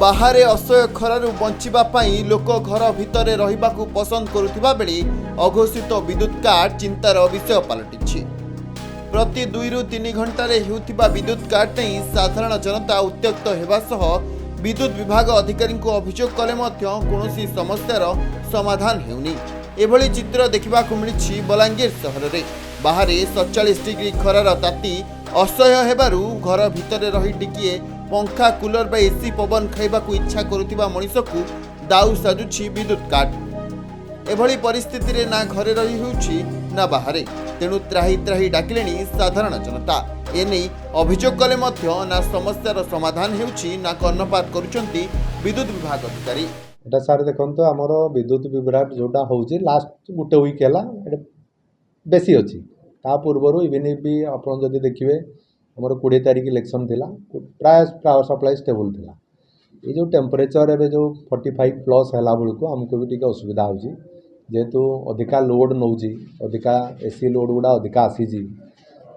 बाहर असह्य खरारु बंचिबा पई लोक घर भितर रहिबाकु पसंद करुथिबा बेले अघोषित विद्युत काट चिंतार विषय पलटिछि। प्रति 2 रु 3 घंटारे हेउथिबा विद्युत काट नै साधारण जनता उत्त्यक्त हेबा सह विद्युत विभाग अधिकारी अभियोग कले मध्य कोनोसी समस्यार समाधान हेउनी। एभली चित्र देखिबाकु मिलिछि बलांगीर सहर रे। बाहर 47 डिग्री खरार ताती असह्य हेबारु घर भितर रही टिकिए पंखा कूलर बा एसी पवन खाइबाकू इच्छा करुथिबा मनिषकू दाऊ साजुछि विद्युत काट। एभली परिस्थिति रे ना घरे रही होउछि ना बाहरे, तेणु त्राही त्राही डाकिलेनी साधारण जनता। एने अभियोग कले मध्य ना समस्यार समाधान हेउछि ना कर्णपात करुछंती विद्युत विभाग अधिकारी। एटा सार देखंतो हमर विद्युत विभाग जोटा होउछि लास्ट गुटे वीक हैला बेसी अछि। ता पूर्वरु इवन भी आपण जदि देखिबे हमर 20 तारिख इलेक्शन थिला, प्राय पावर सप्लाई स्टेबल थिला। ये जो टेम्परेचर एबे जो 45 प्लस हैला बेलको हमको भी टिके असुविधा होउछि, जेहेतु अधिका लोड नउछि, अधिका एसी लोड गुडा अधिका आसीछि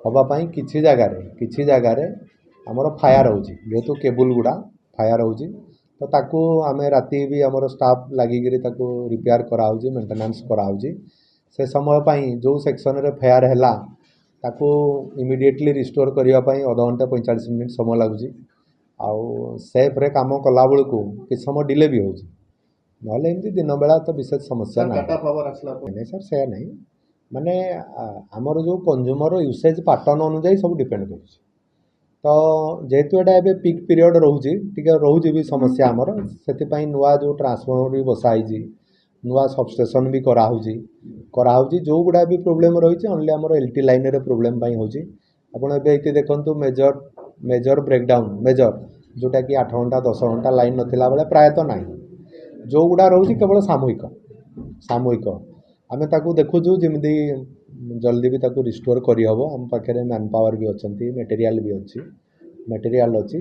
हवा पई किछि जगह रे हमर फायर होउछि, जेहेतु केबल गुडा फायर होउछि तो ताको आमे राती भी हमर स्टाफ लागि गिरी ताको रिपेयर करा होउछि, मेंटेनेंस करा होउछि। से समय पई जो सेक्शन रे फायर हैला ताको इमिडिएटली रिस्टोर करिया पई आधा घंटा 45 मिनिट समय लागुछि। आउ सेफ रे काम कला बेलको कि समय डिले भी होउछि, नले एमती दिन बेला तो विशेष समस्या ना डाटा पावर आसला नहीं सर से नहीं माने हमर जो कंज्यूमर यूसेज पैटर्न अनुसार सब डिपेंड करूछि। तो जेहेतु एटा एबे पीक पीरियड रहउछि टिके रहउछि भी समस्या हमर, सेति पई नुवा जो ट्रांसफार्मर भी बसाइछि, नुआ सबस्टेशन भी करा होउछि जो गुडा भी प्रॉब्लम रहिछि ओनली हमर एलटी लाइन रे प्रॉब्लम पई होउछि। आपण एबे इति देखंतु मेजर ब्रेकडाउन मेजर जोटा कि 8 घंटा 10 घंटा लाइन नथिला बेले प्राय तो नाही, जो गुडा रहउछि केवल सामूहिक आमे ताकू देखुछु जेमिति जल्दी भी ताकू रिस्टोर करी हबो। हम पाखरे मैन पावर भी अछंती, मटेरियल अछि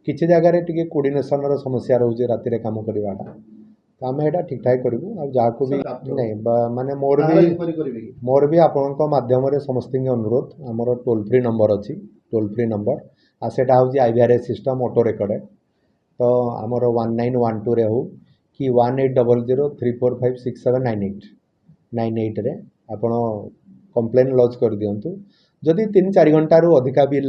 किछि जगह रे टिके कोऑर्डिनेशन रो समस्या रहउछि राति रे काम करिवाटा, तो आमे एटा ठीक ठाक करिवु। आ जाको भी नहीं माने मोर भी आपनक माध्यम रे समस्त अनुरोध, हमर टोल फ्री नंबर अछि, टोल फ्री नंबर आ सेटा होछि आईवीआरएस सिस्टम ऑटो रिकॉर्ड, तो हमर 1912 रे हो कि 180034567998 रे आपण कंप्लेन लॉन्च कर दियंतु। जदि 3-4 घंटा रु अधिका भी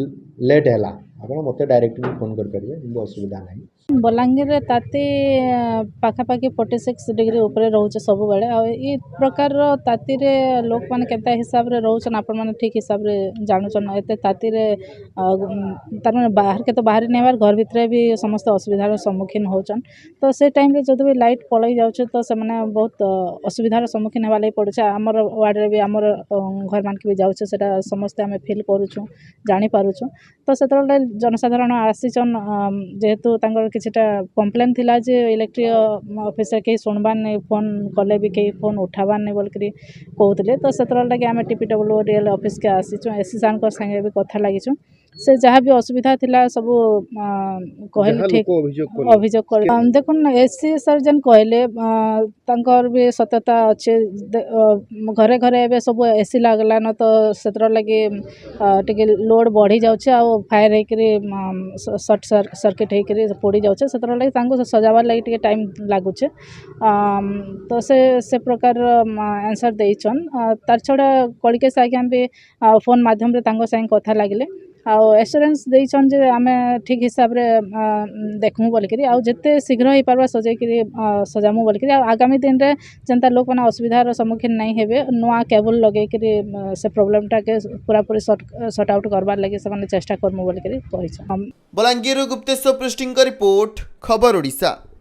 लेट हैला आपण मते डायरेक्टली फोन कर परिबे, असुविधा नाही। बलांगीर रे ताती पाखापाखि 46 डिग्री ऊपर रोचे सब बेले। आ ई प्रकार ताती रे लोक माने केता हिसाब रे रोचन आपण माने ठीक हिसाब रे जानुचन। एते ताती रे तार माने बाहर के तो बाहर नेबार घर भितरे भी समस्त असुविधार सम्मुखीन होचन। तो से टाइम रे जदि भी लाइट पळई जाउछ तो से माने बहुत असुविधार सम्मुखीन हेबा लई पड़ुछ। हमर वार्ड रे भी हमर घर मान के भी जाउछ, सेटा समस्त हमें फील करूछु, जानि पारुछु। तो सेतले जनसाधारण आसीचन, जेहेतु तांगर किछटा कंप्लेन थिला जे इलेक्ट्रिक ऑफिसर के सुनबान नै, फोन कले भी के फोन उठाबान नै बोलकरी कहउतले। तो सेतले लगे हमें टीपीडब्ल्यूडीएल ऑफिस के आसीचु, एससी सान को संगे भी कथा लागिचु। से जहाँ भी असुविधा थिला सब कहले ठीक अभियोग कर देखुन। एससी सर जन कहले तांकर भी सत्यता अच्छे, घरे घरे एबे सब एसी लागला न, तो सेतर लगे टिके लोड बढ़ी जाउछ आ फायर हेकरी शॉर्ट सर्किट हेकरी पड़ी जाउछ, सेतर लगे तांको सजाबार लगे टिके टाइम लागुछ। तो से प्रकार आंसर देइछन। तार छड़ा कलिके सागे भी फोन माध्यम रे तांको संग कथा लागिले, आ एश्योरेंस देइछन जे आमे ठीक हिसाब रे देखमु बोलकरी, आ जते शीघ्र ही पारबा सजाइकरी सजामु बोलकरी। आ आगामी दिन रे जनता लोक माने असुविधार सम्मुखीन नहीं हेबे, नुआ केबल लगेकरी से प्रॉब्लम टा के पूरा पूरी सॉर्ट आउट करबार लागि से माने चेष्टा करमु बोलकरी कहिछ। बलांगीर गुप्तेश्वर पृष्टिंग रिपोर्ट, खबर ओडिशा।